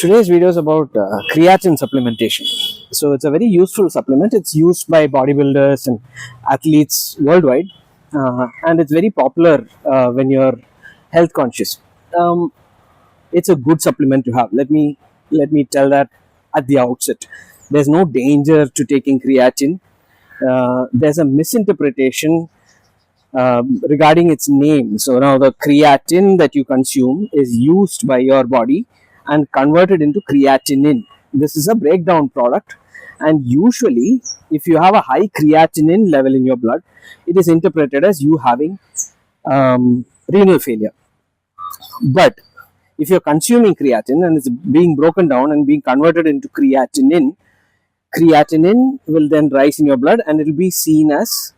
Today's video is about creatine supplementation. So it's a very useful supplement. It's used by bodybuilders and athletes worldwide, and it's very popular when you're health conscious. Um, it's a good supplement to have. Let me tell that at the outset. There's no danger to taking creatine. There's a misinterpretation regarding its name. So now the creatine that you consume is used by your body and converted into creatinine. This is a breakdown product, and usually, if you have a high creatinine level in your blood, it is interpreted as you having renal failure. But if you're consuming creatine and it's being broken down and being converted into creatinine, creatinine will then rise in your blood and it will be seen as,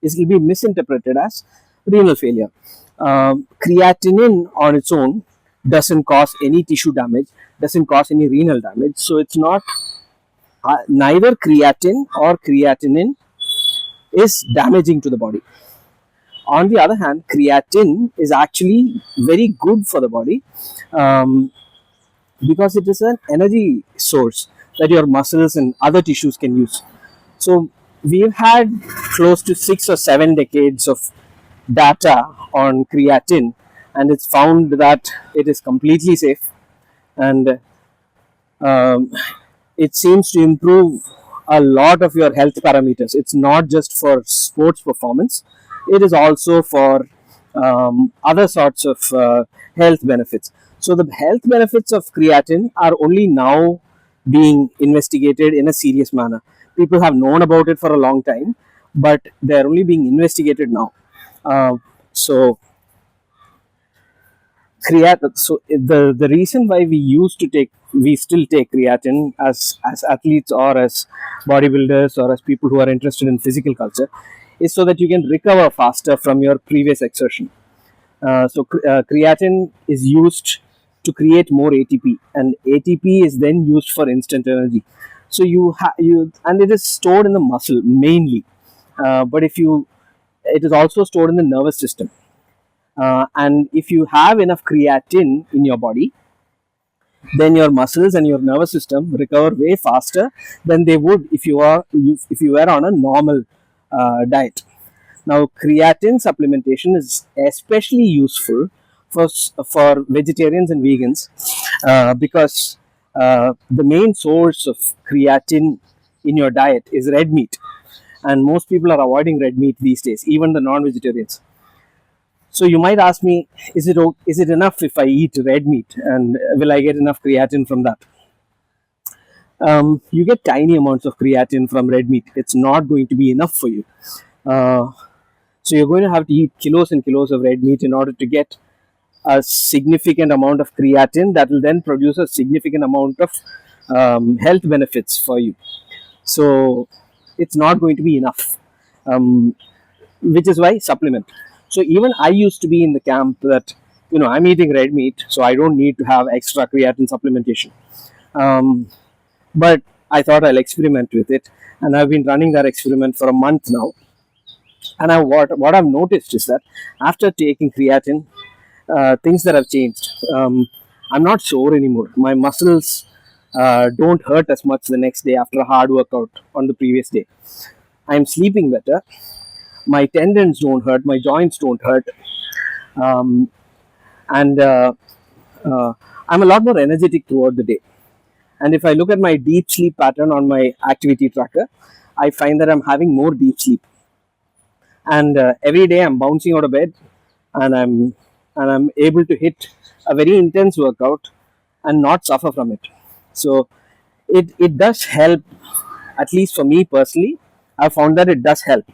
it will be misinterpreted as renal failure. Creatinine on its own doesn't cause any tissue damage, doesn't cause any renal damage. So it's not, neither creatine or creatinine is damaging to the body. On the other hand, creatine is actually very good for the body because it is an energy source that your muscles and other tissues can use. So we've had close to 6 or 7 decades of data on creatine, and it's found that it is completely safe, and it seems to improve a lot of your health parameters. It's not just for sports performance, it is also for other sorts of health benefits. So the health benefits of creatine are only now being investigated in a serious manner. People have known about it for a long time, but they're only being investigated now. So the reason why we still take creatine as athletes or as bodybuilders or as people who are interested in physical culture is so that you can recover faster from your previous exertion. Creatine is used to create more ATP, and ATP is then used for instant energy. So and it is stored in the muscle mainly, but it is also stored in the nervous system. And if you have enough creatine in your body, then your muscles and your nervous system recover way faster than they would if you were on a normal diet. Now, creatine supplementation is especially useful for vegetarians and vegans because the main source of creatine in your diet is red meat, and most people are avoiding red meat these days, even the non-vegetarians. So you might ask me, is it enough if I eat red meat, and will I get enough creatine from that? You get tiny amounts of creatine from red meat. It's not going to be enough for you. So you're going to have to eat kilos and kilos of red meat in order to get a significant amount of creatine that will then produce a significant amount of health benefits for you. So it's not going to be enough, which is why supplement. So even I used to be in the camp that, I'm eating red meat, so I don't need to have extra creatine supplementation. But I thought I'll experiment with it, and I've been running that experiment for a month now. And what I've noticed is that after taking creatine, things that have changed. I'm not sore anymore. My muscles don't hurt as much the next day after a hard workout on the previous day. I'm sleeping better. My tendons don't hurt, my joints don't hurt, and I'm a lot more energetic throughout the day. And if I look at my deep sleep pattern on my activity tracker, I find that I'm having more deep sleep. And every day I'm bouncing out of bed, and I'm able to hit a very intense workout and not suffer from it. So it does help, at least for me personally. I've found that it does help.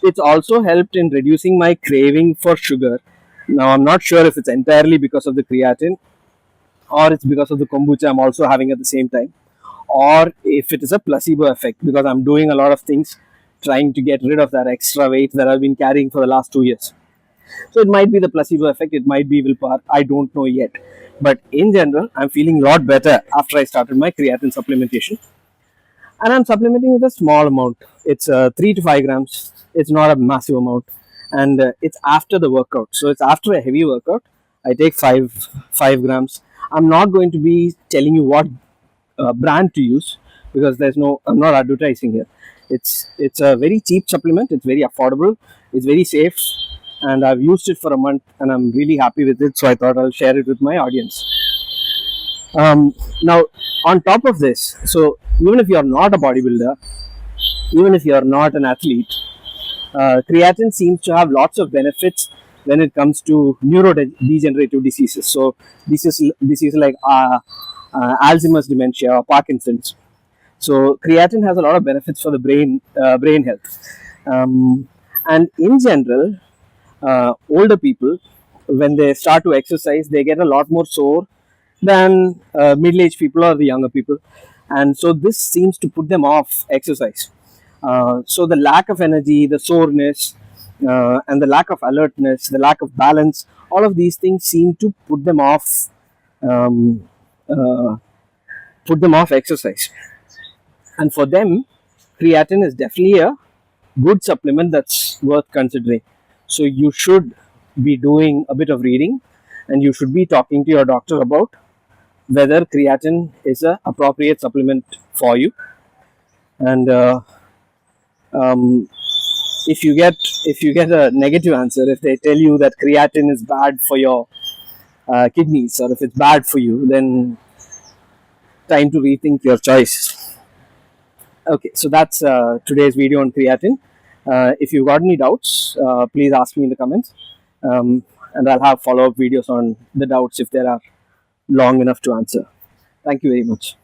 It's also helped in reducing my craving for sugar. Now, I'm not sure if it's entirely because of the creatine or it's because of the kombucha I'm also having at the same time, or if it is a placebo effect because I'm doing a lot of things trying to get rid of that extra weight that I've been carrying for the last 2 years. So it might be the placebo effect, it might be willpower, I don't know yet. But in general, I'm feeling a lot better after I started my creatine supplementation. And I'm supplementing with a small amount. It's 3 to 5 grams. It's not a massive amount, and it's after the workout. So it's after a heavy workout. I take 5 grams. I'm not going to be telling you what brand to use, because I'm not advertising here. It's a very cheap supplement. It's very affordable. It's very safe, and I've used it for a month, and I'm really happy with it. So I thought I'll share it with my audience. Now, on top of this, so even if you're not a bodybuilder, even if you're not an athlete, creatine seems to have lots of benefits when it comes to neurodegenerative diseases. So diseases like Alzheimer's dementia or Parkinson's. So creatine has a lot of benefits for the brain health. And in general, older people, when they start to exercise, they get a lot more sore than middle-aged people or the younger people, and so this seems to put them off exercise. So the lack of energy, the soreness, and the lack of alertness, the lack of balance, all of these things seem to um, uh, put them off exercise. And for them, creatine is definitely a good supplement that's worth considering. So you should be doing a bit of reading, and you should be talking to your doctor about whether creatine is a appropriate supplement for you. And um, if you get a negative answer, if they tell you that creatine is bad for your kidneys, or if it's bad for you, then time to rethink your choice. Okay, so that's today's video on creatine. If you've got any doubts, please ask me in the comments, and I'll have follow-up videos on the doubts if there are long enough to answer. Thank you very much.